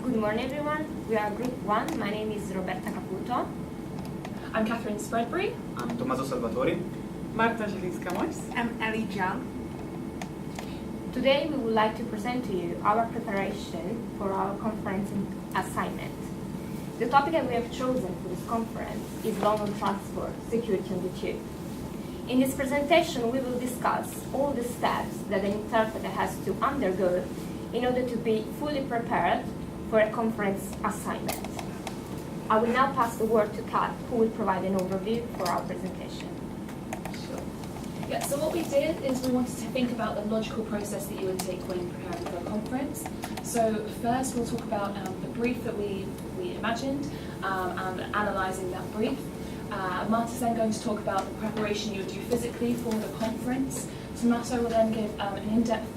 Good morning, everyone. We are Group 1. My name is Roberta. I'm Catherine Spreadbury. I'm Tommaso Salvatori. Marta. I'm Elly. Today, we would like to present to you our preparation for our conference assignment. The topic that we have chosen for this conference is London Transport Security on the Tube. In this presentation, we will discuss all the steps that an interpreter has to undergo in order to be fully prepared for a conference assignment. I will now pass the word to Kat, who will provide an overview for our presentation. Sure. Yeah, so what we did is we wanted to think about the logical process that you would take when preparing for a conference. So first we'll talk about the brief that we imagined and analysing that brief. Marta's then going to talk about the preparation you would do physically for the conference. Tommaso will then give an in-depth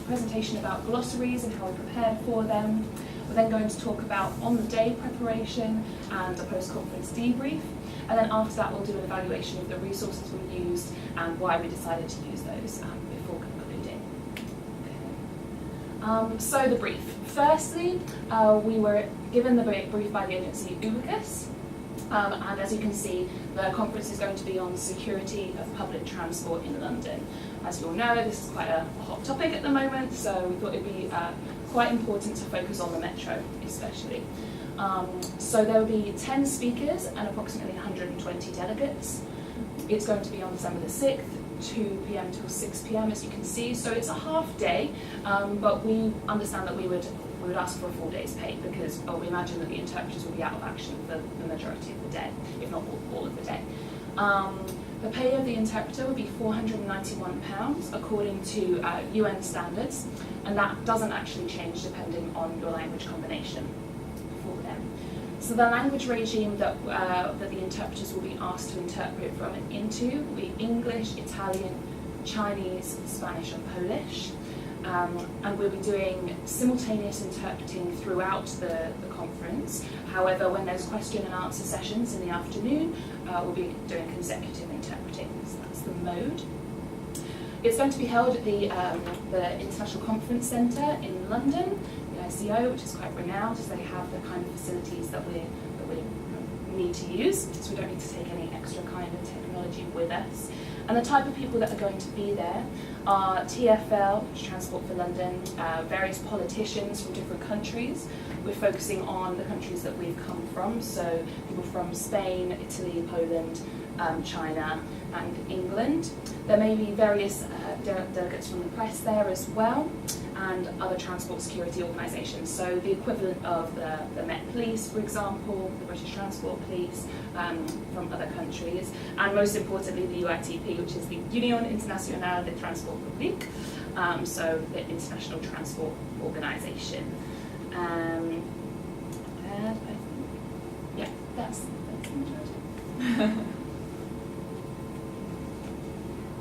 presentation about glossaries and how we prepared for them. We're then going to talk about on-the-day preparation and a post-conference debrief. And then after that, we'll do an evaluation of the resources we used and why we decided to use those before concluding. Okay. So the brief. Firstly, we were given the brief by the agency Ubicus. And as you can see, the conference is going to be on security of public transport in London. As you all know, this is quite a hot topic at the moment, so we thought it'd be quite important to focus on the metro, especially. So there will be 10 speakers and approximately 120 delegates. It's going to be on December the 6th, 2 p.m. till 6 p.m. as you can see. So it's a half day, but we understand that we would ask for a full day's pay because we imagine that the interpreters will be out of action for the majority of the day, if not all of the day. The pay of the interpreter would be £491 according to UN standards, and that doesn't actually change depending on your language combination for them. So the language regime that the interpreters will be asked to interpret from and into will be English, Italian, Chinese, Spanish and Polish. And we'll be doing simultaneous interpreting throughout the conference. However, when there's question and answer sessions in the afternoon, we'll be doing consecutive interpreting. So that's the mode. It's going to be held at the International Conference Centre in London, the ICO, which is quite renowned, as they have the kind of facilities that we need to use, so we don't need to take any extra kind of technology with us. And the type of people that are going to be there are TfL, which is Transport for London, various politicians from different countries. We're focusing on the countries that we've come from, so people from Spain, Italy, Poland, China and England. There may be various delegates from the press there as well, and other transport security organisations. So the equivalent of the Met Police, for example, the British Transport Police, from other countries, and most importantly the UITP, which is the Union Internationale de Transport Public, so the International Transport Organisation. Yeah, that's the majority.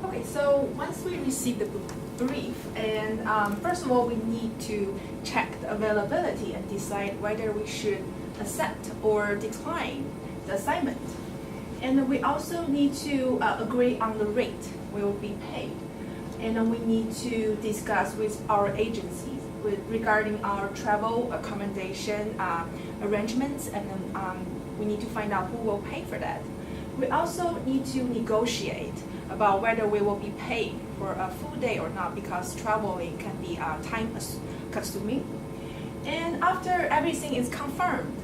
Okay, so once we receive the brief, and first of all, we need to check the availability and decide whether we should accept or decline the assignment. And we also need to agree on the rate we will be paid. And then we need to discuss with our agencies regarding our travel accommodation arrangements, and then we need to find out who will pay for that. We also need to negotiate about whether we will be paid for a full day or not, because traveling can be time consuming. And after everything is confirmed,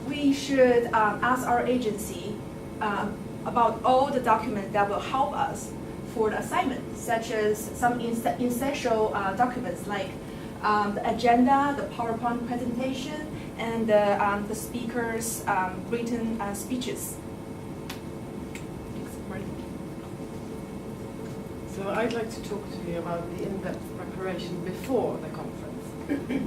we should ask our agency about all the documents that will help us for the assignment, such as some essential documents like the agenda, the PowerPoint presentation, and the speaker's written speeches. So I'd like to talk to you about the in-depth preparation before the conference.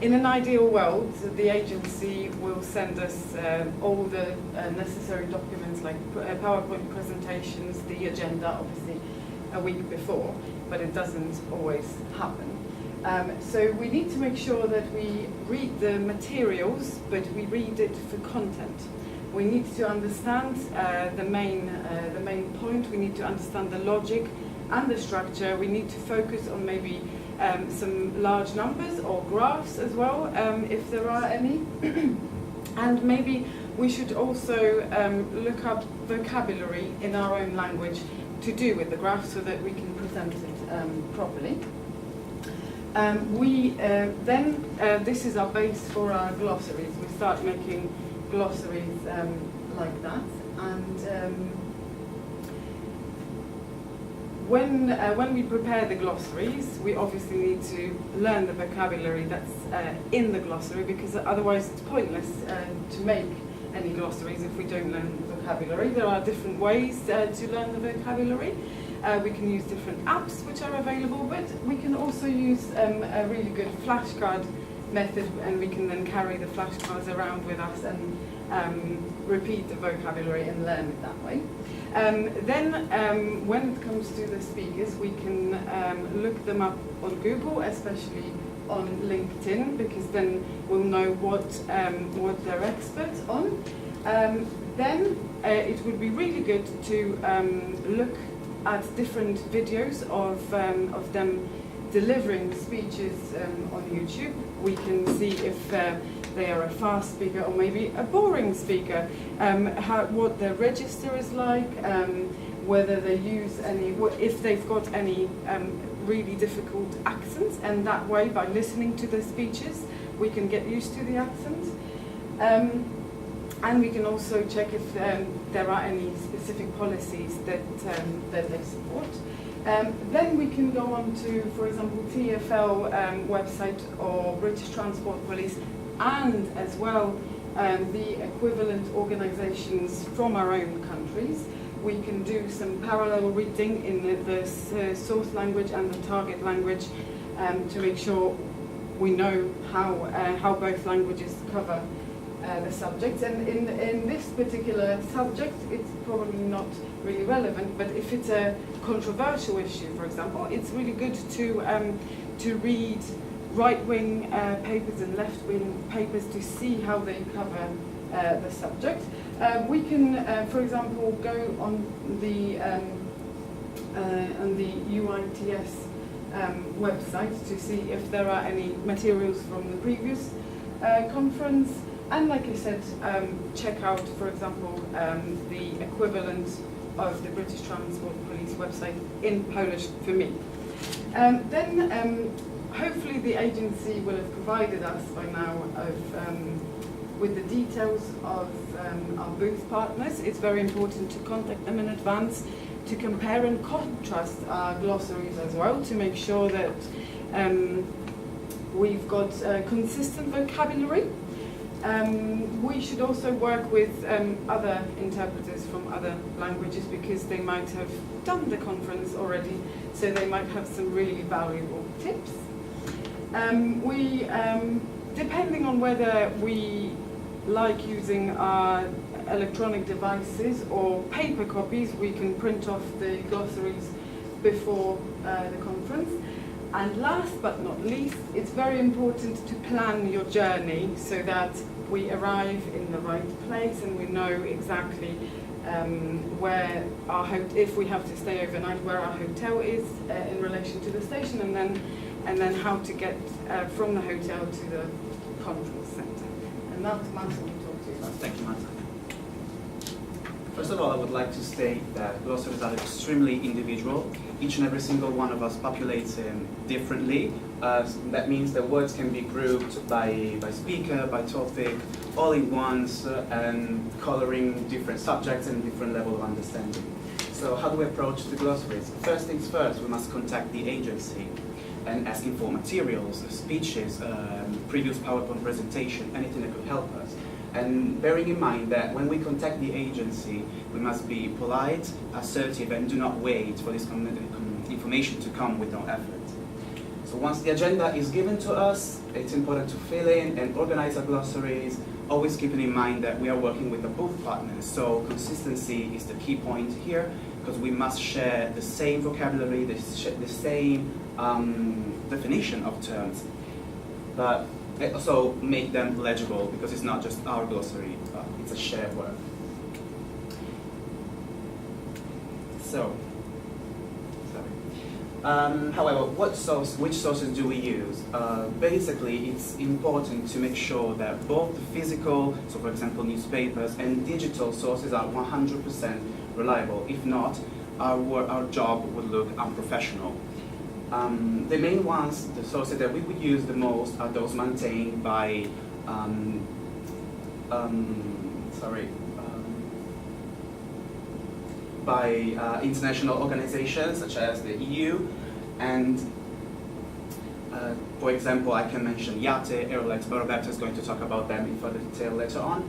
In an ideal world, the agency will send us all the necessary documents like PowerPoint presentations, the agenda, obviously, a week before, but it doesn't always happen. So we need to make sure that we read the materials, but we read it for content. We need to understand the main point. We need to understand the logic and the structure. We need to focus on maybe some large numbers or graphs as well, if there are any. And maybe we should also look up vocabulary in our own language to do with the graph so that we can present it properly. This is our base for our glossaries. We start making glossaries like that. And when we prepare the glossaries, we obviously need to learn the vocabulary that's in the glossary, because otherwise it's pointless to make any glossaries if we don't learn the vocabulary. There are different ways to learn the vocabulary. We can use different apps which are available, but we can also use a really good flashcard method, and we can then carry the flashcards around with us and repeat the vocabulary and learn it that way. When it comes to the speakers, we can look them up on Google, especially on LinkedIn, because then we'll know what they're experts on. It would be really good to look at different videos of them delivering speeches on YouTube. We can see if they are a fast speaker or maybe a boring speaker, what their register is like, whether they use any, if they've got any really difficult accents, and that way, by listening to the speeches, we can get used to the accent. And we can also check if there are any specific policies that they support. Then we can go on to, for example, TfL website or British Transport Police, and as well the equivalent organisations from our own countries. We can do some parallel reading in the source language and the target language to make sure we know how both languages cover the subjects. And in this particular subject, it's probably not really relevant, but if it's a controversial issue, for example, it's really good to read right-wing papers and left-wing papers to see how they cover the subject. We can, for example, go on the UITS website to see if there are any materials from the previous conference. And like I said, check out, for example, the equivalent of the British Transport Police website in Polish for me. Hopefully the agency will have provided us by now with the details of our booth partners. It's very important to contact them in advance to compare and contrast our glossaries as well, to make sure that we've got consistent vocabulary. We should also work with other interpreters from other languages, because they might have done the conference already, so they might have some really valuable tips. Depending on whether we like using our electronic devices or paper copies, we can print off the glossaries before the conference. And last but not least, it's very important to plan your journey so that we arrive in the right place and we know exactly where if we have to stay overnight, where our hotel is in relation to the station, and then how to get from the hotel to the conference centre. And now Tommaso will talk to you about that. Thank you, Marta. First of all, I would like to state that glossaries are extremely individual. Each and every single one of us populates differently. That means that words can be grouped by speaker, by topic, all in once, and coloring different subjects and different level of understanding. So how do we approach the glossaries? First things first, we must contact the agency and asking for materials, speeches, previous PowerPoint presentation, anything that could help us. And bearing in mind that when we contact the agency, we must be polite, assertive, and do not wait for this information to come with no effort. So once the agenda is given to us, it's important to fill in and organize our glossaries, always keeping in mind that we are working with the booth partners. So consistency is the key point here, because we must share the same vocabulary, the same definition of terms, but also make them legible, because it's not just our glossary, it's a shared work. So, However, which sources do we use? Basically, it's important to make sure that both the physical, so for example newspapers, and digital sources are 100% reliable. If not, our job would look unprofessional. The main ones, the sources that we would use the most are those maintained by international organizations such as the EU, and for example, I can mention YATE, Aerolex, but Roberta is going to talk about them in further detail later on.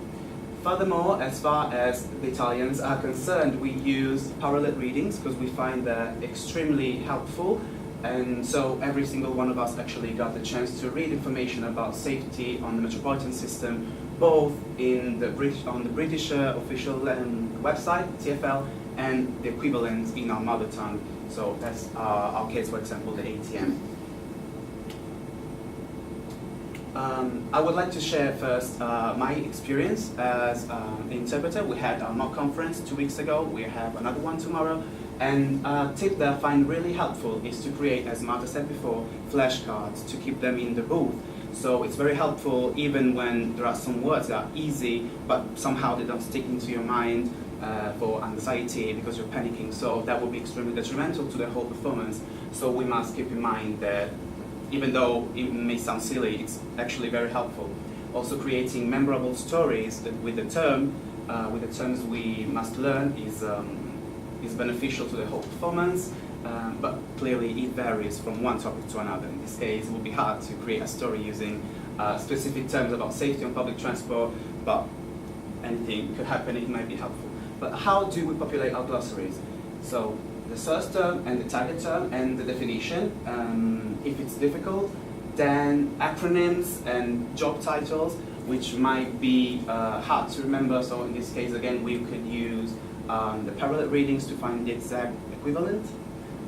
Furthermore, as far as the Italians are concerned, we use parallel readings because we find that extremely helpful, and so every single one of us actually got the chance to read information about safety on the metropolitan system, both on the British official website, TfL, and the equivalent in our mother tongue. So that's our case, for example, the ATM. I would like to share first my experience as an interpreter. We had our mock conference 2 weeks ago. We have another one tomorrow. And a tip that I find really helpful is to create, as Marta said before, flashcards to keep them in the booth. So it's very helpful even when there are some words that are easy, but somehow they don't stick into your mind for anxiety because you're panicking. So that will be extremely detrimental to the whole performance. So we must keep in mind that even though it may sound silly, it's actually very helpful. Also, creating memorable stories with the terms we must learn is beneficial to the whole performance, but clearly it varies from one topic to another. In this case, it would be hard to create a story using specific terms about safety on public transport, but anything could happen, it might be helpful. But how do we populate our glossaries? So the source term and the target term and the definition. If it's difficult, then acronyms and job titles, which might be hard to remember. So in this case, again, we could use the parallel readings to find the exact equivalent,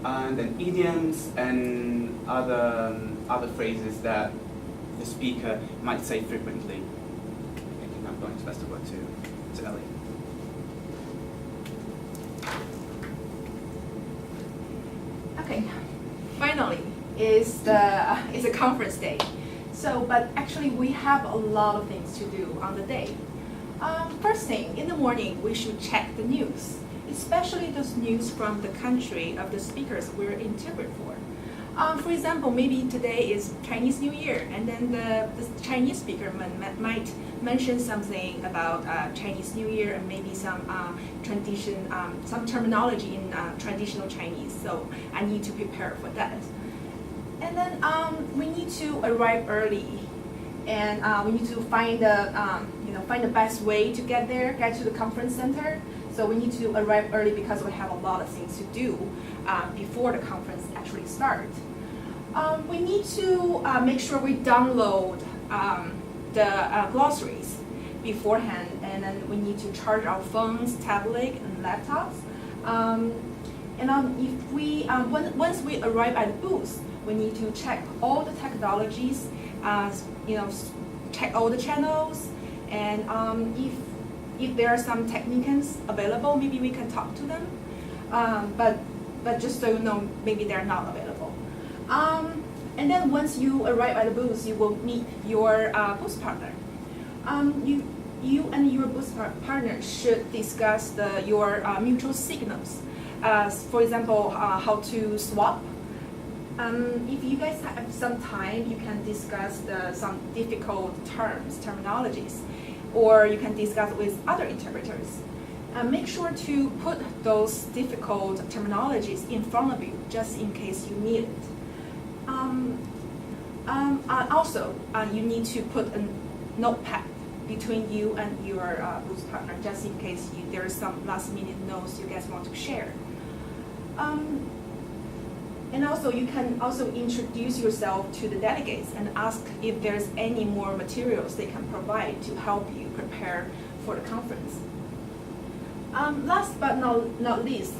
and then idioms and other phrases that the speaker might say frequently. I think I'm going to pass the word to Elly. Okay, finally is a conference day. So, but actually we have a lot of things to do on the day. First thing, in the morning we should check the news, especially those news from the country of the speakers we're interpret for. For example, maybe today is Chinese New Year, and then the Chinese speaker might mention something about Chinese New Year and maybe some tradition, some terminology in traditional Chinese. So I need to prepare for that. And then we need to arrive early, and we need to find the best way to get there, get to the conference center. So we need to arrive early because we have a lot of things to do before the conference actually starts. We need to make sure we download the glossaries beforehand, and then we need to charge our phones, tablet, and laptops. If we once we arrive at the booth, we need to check all the technologies, check all the channels, and if there are some technicians available, maybe we can talk to them. But just so you know, maybe they're not available. And then once you arrive at the booth, you will meet your booth partner. You and your booth partner should discuss your mutual signals. For example, how to swap. If you guys have some time, you can discuss some difficult terminologies, or you can discuss with other interpreters. Make sure to put those difficult terminologies in front of you, just in case you need it. Also, you need to put a notepad between you and your booth partner, just in case there is some last-minute notes you guys want to share. And also, you can also introduce yourself to the delegates and ask if there's any more materials they can provide to help you prepare for the conference. Last but not least,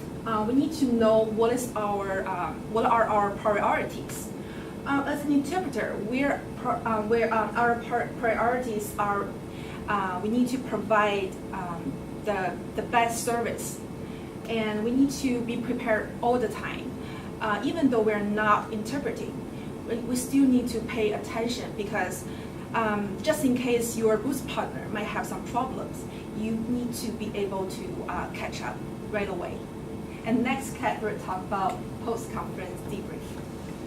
we need to know what are our priorities. As an interpreter, our priorities are we need to provide the best service, and we need to be prepared all the time. even though we're not interpreting, we still need to pay attention because just in case your booth partner might have some problems, you need to be able to catch up right away. And next, Kat will talk about post-conference debrief.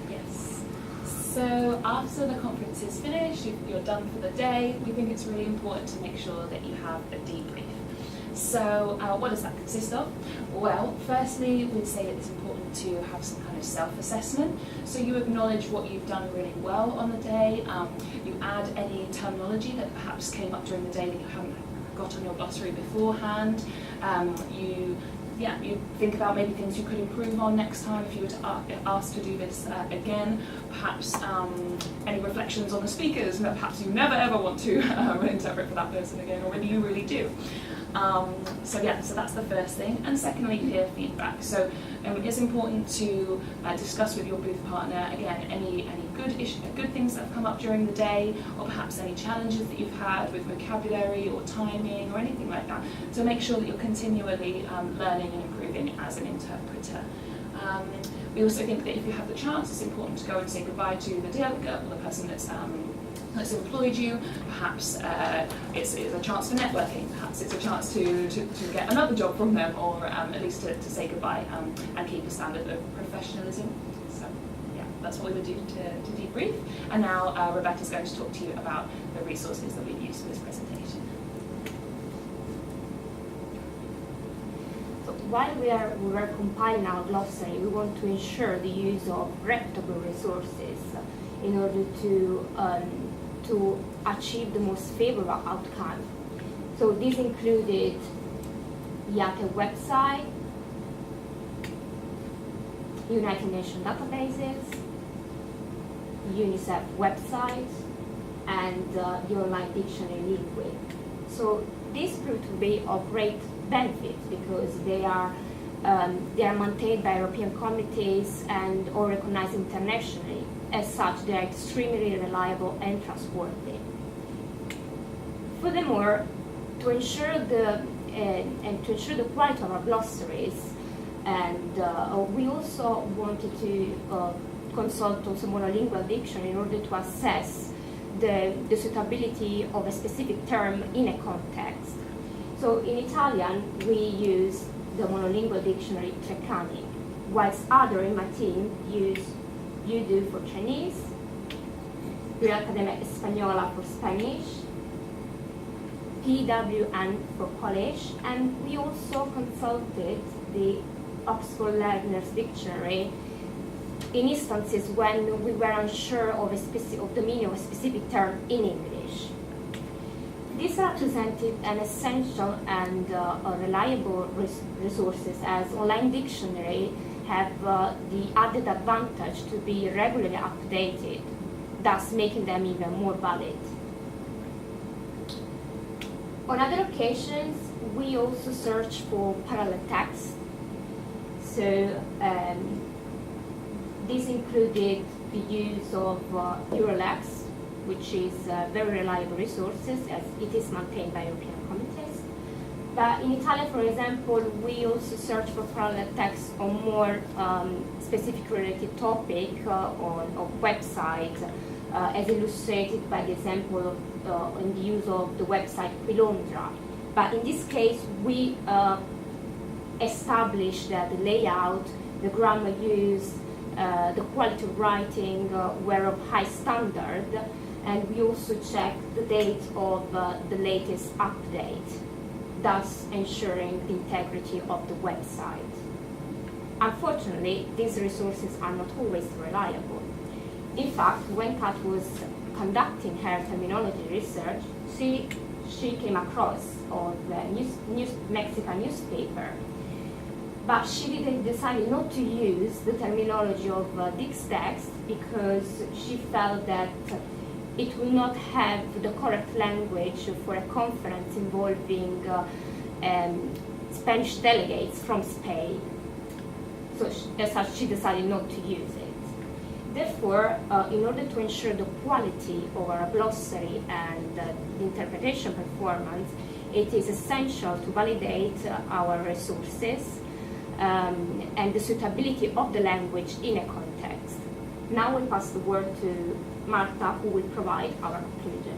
Yes. So after the conference is finished, you're done for the day, we think it's really important to make sure that you have a debrief. So what does that consist of? Well, firstly, we'd say that it's important to have some kind of self-assessment. So you acknowledge what you've done really well on the day. You add any terminology that perhaps came up during the day that you haven't got on your glossary beforehand. You think about maybe things you could improve on next time if you were to asked to do this again. Perhaps any reflections on the speakers that perhaps you never ever want to interpret for that person again, or maybe you really do. So that's the first thing. And secondly, peer feedback. So it's important to discuss with your booth partner, again, any good things that have come up during the day, or perhaps any challenges that you've had with vocabulary or timing or anything like that, to make sure that you're continually learning and improving as an interpreter. We also think that if you have the chance, it's important to go and say goodbye to the delegate or the person that's employed you. Perhaps it's a chance for networking. Perhaps it's a chance to get another job from them, or at least to say goodbye and keep a standard of professionalism. So yeah, that's what we would do to debrief. And now Roberta's going to talk to you about the resources that we've used for this presentation. So while we are compiling our glossary, we want to ensure the use of reputable resources in order to achieve the most favorable outcome. So this included IATE website, United Nations databases, UNICEF website, and the online dictionary liquid. So this proved to be of great benefit because they are maintained by European committees and or recognized internationally. As such, they are extremely reliable and trustworthy. Furthermore, to ensure the quality of our glossaries, and we also wanted to consult also monolingual dictionary in order to assess the suitability of a specific term in a context. So in Italian, we use the monolingual dictionary Treccani, whilst others in my team use UDO for Chinese, Real Academia Española for Spanish, PWN for Polish, and we also consulted the Oxford Learner's Dictionary in instances when we were unsure of the meaning of a specific term in English. These represented an essential and reliable resources, as online dictionary have the added advantage to be regularly updated, thus making them even more valid. On other occasions, we also search for parallel text. So this included the use of Eurolex, which is very reliable resources as it is maintained by European committees. But in Italian, for example, we also search for parallel text on more specific related topic on websites, as illustrated by the example in the use of the website Quilondra. But in this case, we established that the layout, the grammar used, the quality of writing were of high standard, and we also checked the date of the latest update, thus ensuring the integrity of the website. Unfortunately, these resources are not always reliable. In fact, when Kat was conducting her terminology research, she came across of a Mexican newspaper, but she decided not to use the terminology of this text because she felt that it will not have the correct language for a conference involving Spanish delegates from Spain. So as such, she decided not to use it. Therefore, in order to ensure the quality of our glossary and the interpretation performance, it is essential to validate our resources and the suitability of the language in a context. Now we pass the word to Marta, who will provide our conclusion.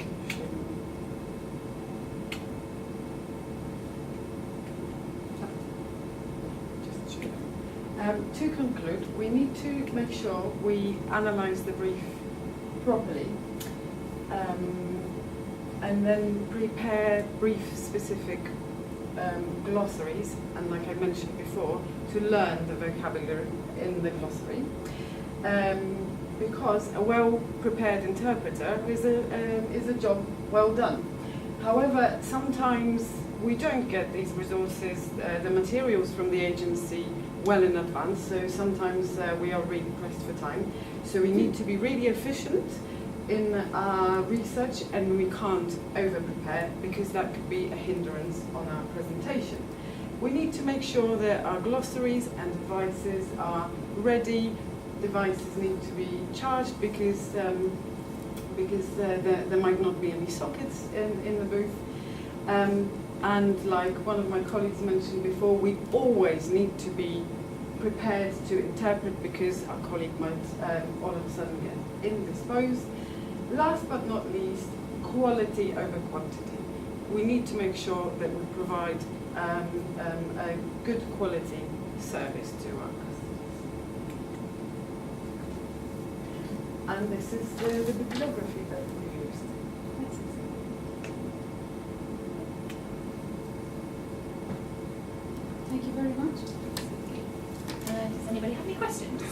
To conclude, we need to make sure we analyse the brief properly, and then prepare brief-specific glossaries, and like I mentioned before, to learn the vocabulary in the glossary. Because a well-prepared interpreter is a job well done. However, sometimes we don't get these resources, the materials from the agency well in advance, so sometimes we are really pressed for time. So we need to be really efficient in our research, and we can't over-prepare because that could be a hindrance on our presentation. We need to make sure that our glossaries and devices are ready. Devices need to be charged because there might not be any sockets in the booth. And like one of my colleagues mentioned before, we always need to be prepared to interpret because our colleague might all of a sudden get indisposed. Last but not least, quality over quantity. We need to make sure that we provide a good quality service to our customers. And this is the bibliography that we used. Thank you very much. Does anybody have any questions?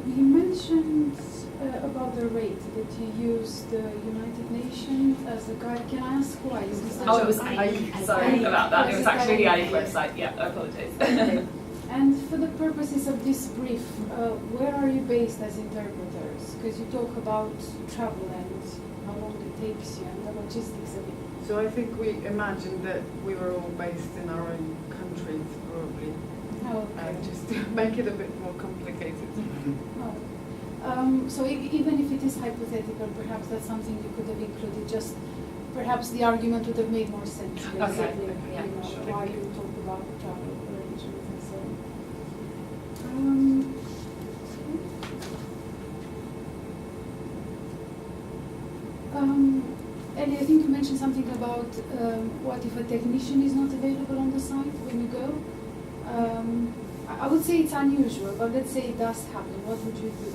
You mentioned about the rate that you used the United Nations as a guide. Can I ask why? Is this Oh, it was Elly. Sorry about that. It was actually the Elly website. Yeah, I apologise. And for the purposes of this brief, where are you based as interpreters? Because you talk about travel and how long it takes you and the logistics of it. So I think we imagined that we were all based in our own countries, probably, Oh, okay. just to make it a bit more complicated. Oh. So even if it is hypothetical, perhaps that's something you could have included. Just perhaps the argument would have made more sense. Basically, Okay, yeah, you know, sure. why you talk about travel arrangements and so on. Elly, I think you mentioned something about what if a technician is not available on the site when you go. I would say it's unusual, but let's say it does happen. What would you do?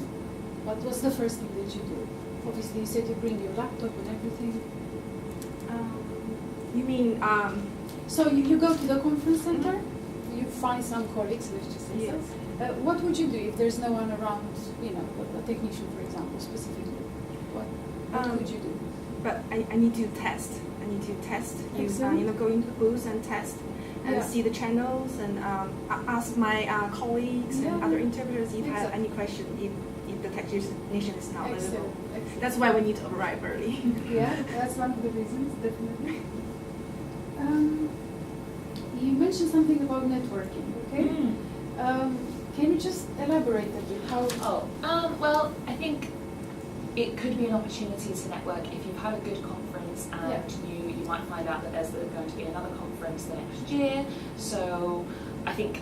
What was the first thing that you do? Obviously, you said you bring your laptop and everything. You mean, So you go to the conference center, you find some colleagues, let's just say Yes. so. What would you do if there's no one around, you know, a technician, for example, specifically? What could you do? but I need to test. I need to test. Excellent. Go into the booth and test and Yeah. see the channels and ask my colleagues and Yeah. other interpreters if I have Excellent. any question if the technician is not available. Excellent. Excellent. That's why we need to arrive early. Yeah, that's one of the reasons, definitely. You mentioned something about networking, okay? Can you just elaborate a bit? How? Well, I think it could be an opportunity to network if you've had a good conference and you might find out that there's going to be another conference the next year. So I think,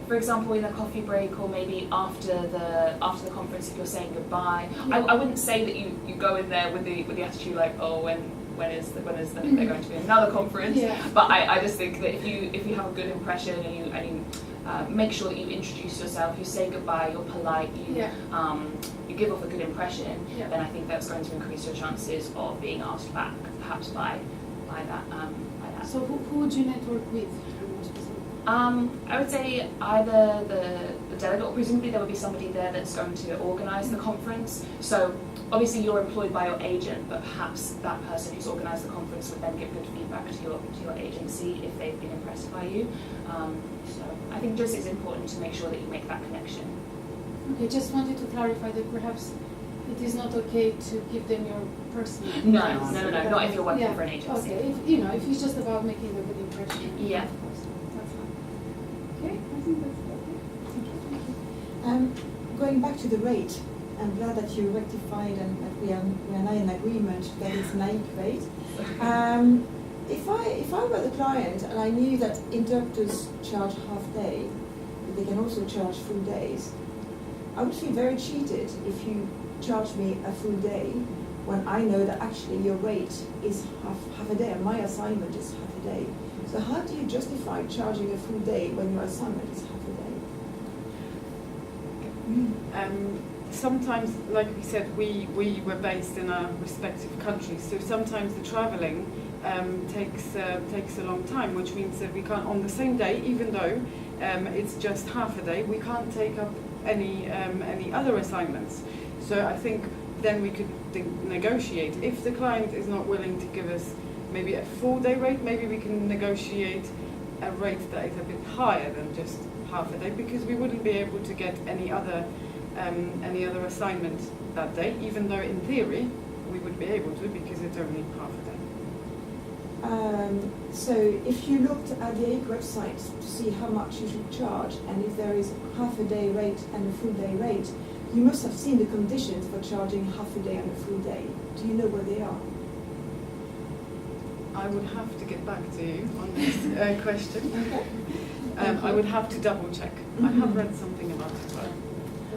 for example, in a coffee break or maybe after the conference, if you're saying goodbye, I wouldn't say that you go in there with the attitude like, oh, when is there going to be another conference? Yeah. But I just think that if you have a good impression and you make sure that you introduce yourself, you say goodbye, you're polite, you give off a good impression, then I think that's going to increase your chances of being asked back, perhaps by that. So who would you network with? I would say either the delegate, or presumably there will be somebody there that's going to organise the conference. So obviously you're employed by your agent, but perhaps that person who's organised the conference would then give good feedback to your agency if they've been impressed by you. So I think just it's important to make sure that you make that connection. Okay, just wanted to clarify that perhaps it is not okay to give them your personal No, address. not if you're working for an agency. Okay, if it's just about making a good impression. Yeah. Of course, that's fine. Okay, I think that's okay. Thank you. Going back to the rate, I'm glad that you rectified and that we are now in agreement that it's an 8 rate. If I were the client and I knew that interpreters charge half day, but they can also charge full days, I would feel very cheated if you charge me a full day when I know that actually your rate is half a day and my assignment is half a day. So how do you justify charging a full day when your assignment is half a day? Sometimes, like we said, we were based in our respective countries, so sometimes the travelling takes a long time, which means that we can't, on the same day, even though it's just half a day, we can't take up any other assignments. So I think then we could negotiate. If the client is not willing to give us maybe a full-day rate, maybe we can negotiate a rate that is a bit higher than just half a day, because we wouldn't be able to get any other assignment that day, even though in theory we would be able to, because it's only half a day. So if you looked at the AIC website to see how much you should charge, and if there is half a day rate and a full day rate, you must have seen the conditions for charging half a day and a full day. Do you know where they are? I would have to get back to you on this question. Okay. I would have to double check. I have read something about it. But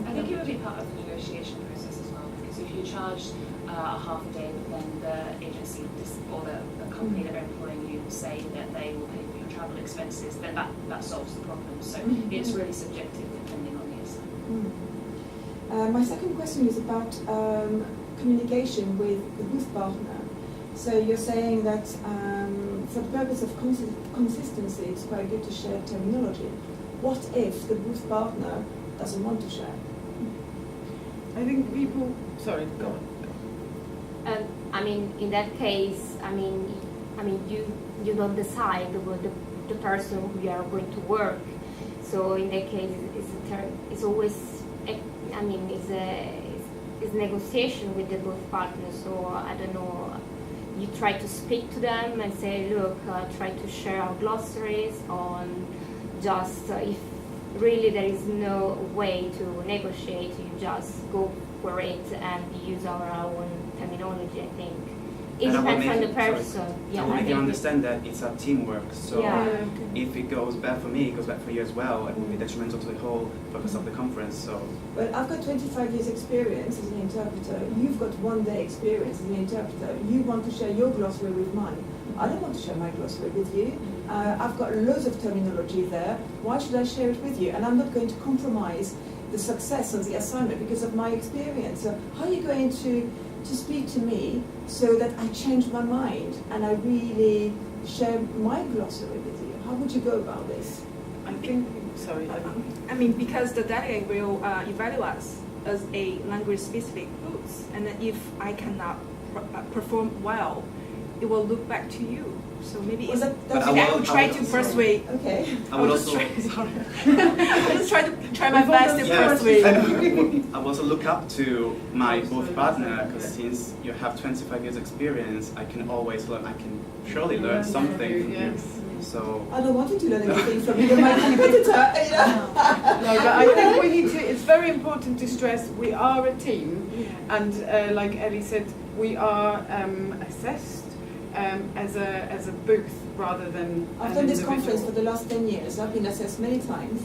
I think it would be part of the negotiation process as well, because if you charge a half a day, but then the agency or the company that are employing you say that they will pay for your travel expenses, then that solves the problem. So it's really subjective depending on the assignment. My second question is about communication with the booth partner. So you're saying that for the purpose of consistency, it's quite good to share terminology. What if the booth partner doesn't want to share? I think people. Sorry, go on. I mean, in that case, I mean, you don't decide with the person who you are going to work. So in that case, it's always, I mean, it's negotiation with the both partners. So I don't know. You try to speak to them and say, look, try to share our glossaries on just if really there is no way to negotiate, you just go for it and use our own terminology, I think. It depends on the person. I will make you understand that it's a teamwork, so if it goes bad for me, it goes bad for you as well. It will be detrimental to the whole purpose of the conference. So. Well, I've got 25 years experience as an interpreter. You've got 1 day experience as an interpreter. You want to share your glossary with mine. I don't want to share my glossary with you. I've got loads of terminology there. Why should I share it with you? And I'm not going to compromise the success of the assignment because of my experience. So how are you going to speak to me so that I change my mind and I really share my glossary with you? How would you go about this? I think, sorry. I mean, because the delegate will evaluate us as a language-specific booth, and then if I cannot perform well, it will look back to you. So maybe I will try to persuade. Okay. I would also try my best to persuade. I will also look up to my both partner, because since you have 25 years experience, I can always learn. I can surely learn something from you. So I don't want you to learn anything from you, my competitor. No, but I think we need to. It's very important to stress we are a team, and like Elly said, we are assessed. As a booth rather than. I've done this conference for the last 10 years. I've been assessed many times.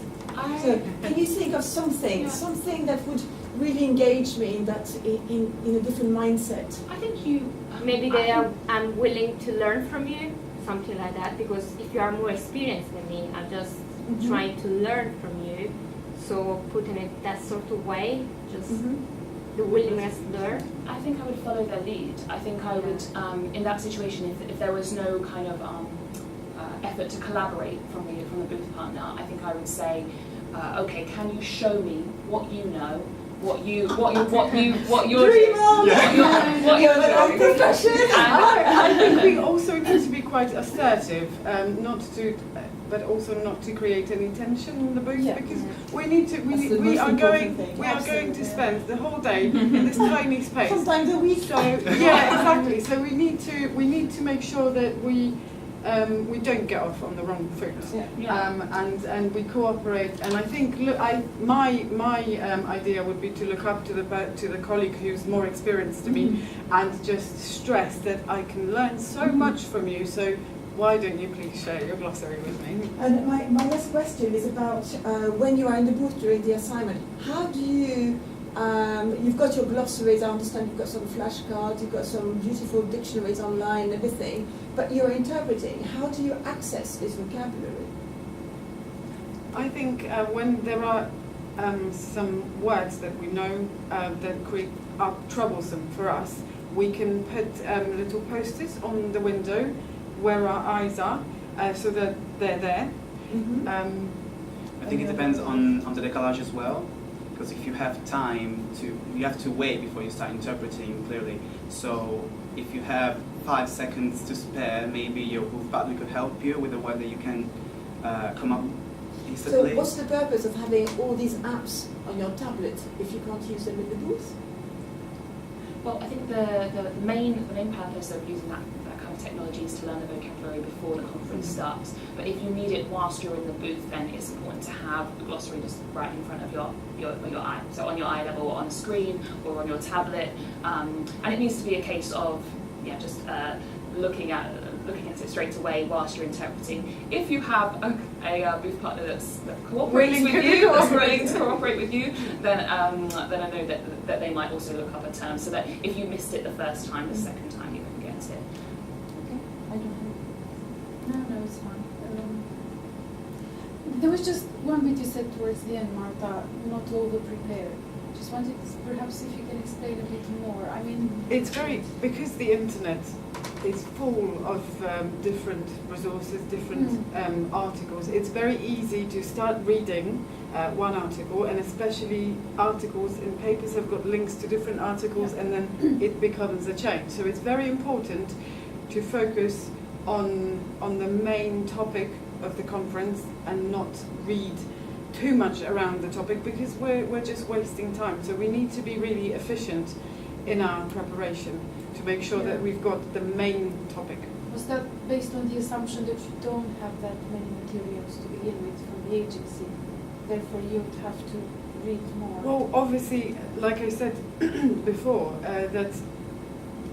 So can you think of something that would really engage me in that in a different mindset? I think you. Maybe they are unwilling to learn from you, something like that. Because if you are more experienced than me, I'm just trying to learn from you. So put in it that sort of way, just. The willingness to learn. I think I would follow their lead. I think I would, in that situation, if there was no kind of effort to collaborate from the booth partner, I think I would say, okay, can you show me what you know, what you're doing, what you're doing. I think we also need to be quite assertive, but also not to create any tension in the booth, because we are going to spend the whole day in this tiny space. Sometimes a week. So exactly. So we need to make sure that we we don't get off on the wrong foot. Yeah. And we cooperate. And I think my idea would be to look up to the colleague who's more experienced to me, and just stress that I can learn so much from you. So why don't you please share your glossary with me? And my last question is about when you are in the booth during the assignment, how do you, you've got your glossaries, I understand you've got some flashcards, you've got some beautiful dictionaries online and everything, but you're interpreting. How do you access this vocabulary? I think when there are some words that we know that are troublesome for us, we can put little posters on the window where our eyes are, so that they're there. I think it depends on the decollage as well, because if you have time you have to wait before you start interpreting clearly. So if you have 5 seconds to spare, maybe your booth partner could help you with a word that you can come up instantly. So what's the purpose of having all these apps on your tablet if you can't use them in the booth? Well, I think the main purpose of using that kind of technology is to learn the vocabulary before the conference starts. But if you need it whilst you're in the booth, then it's important to have the glossary just right in front of your eye. So on your eye level, or on a screen, or on your tablet. And it needs to be a case of just looking at it straight away whilst you're interpreting. If you have a booth partner that cooperates with you, that's willing to cooperate with you, then I know that they might also look up a term, so that if you missed it the first time, the second time you can get it. Okay, I don't know. No, it's fine. There was just one bit you said towards the end, Marta, not to over-prepare. Just wanted perhaps if you can explain a bit more. I mean, it's because the internet is full of different resources, different articles. It's very easy to start reading one article, and especially articles in papers have got links to different articles, and then it becomes a chain. So it's very important to focus on the main topic of the conference and not read too much around the topic, because we're just wasting time. So we need to be really efficient in our preparation to make sure that we've got the main topic. Was that based on the assumption that you don't have that many materials to begin with from the agency? Therefore, you'd have to read more. Well, obviously, like I said before, that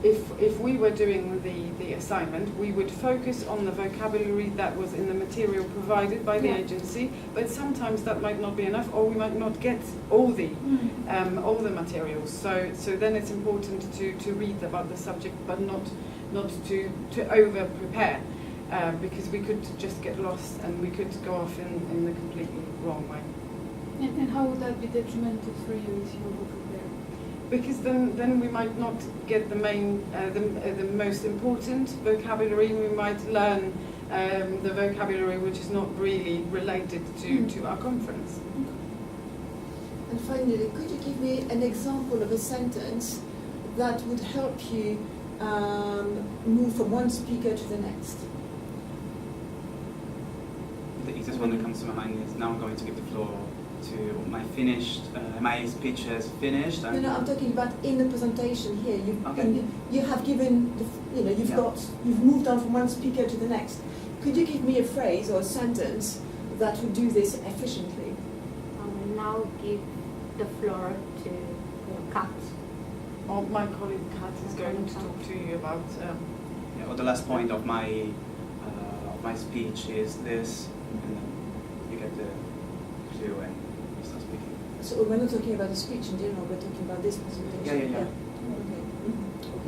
if we were doing the assignment, we would focus on the vocabulary that was in the material provided by the agency, but sometimes that might not be enough, or we might not get all the materials. So then it's important to read about the subject, but not to over prepare, because we could just get lost and we could go off in the completely wrong way. And how would that be detrimental for you if you were prepared? Because then we might not get the main, the most important vocabulary. We might learn the vocabulary which is not really related to our conference. And finally, could you give me an example of a sentence that would help you move from one speaker to the next? The easiest one that comes to my mind is, now I'm going to give the floor to my finished, my speech is finished. No, I'm talking about in the presentation here. You have given, you've moved on from one speaker to the next. Could you give me a phrase or a sentence that would do this efficiently? I will now give the floor to Kat. Or my colleague Kat is going to talk to you about. Well, the last point of my speech is this, and then you get the clue and you start speaking. So we're not talking about the speech in general, we're talking about this presentation. Yeah. Okay.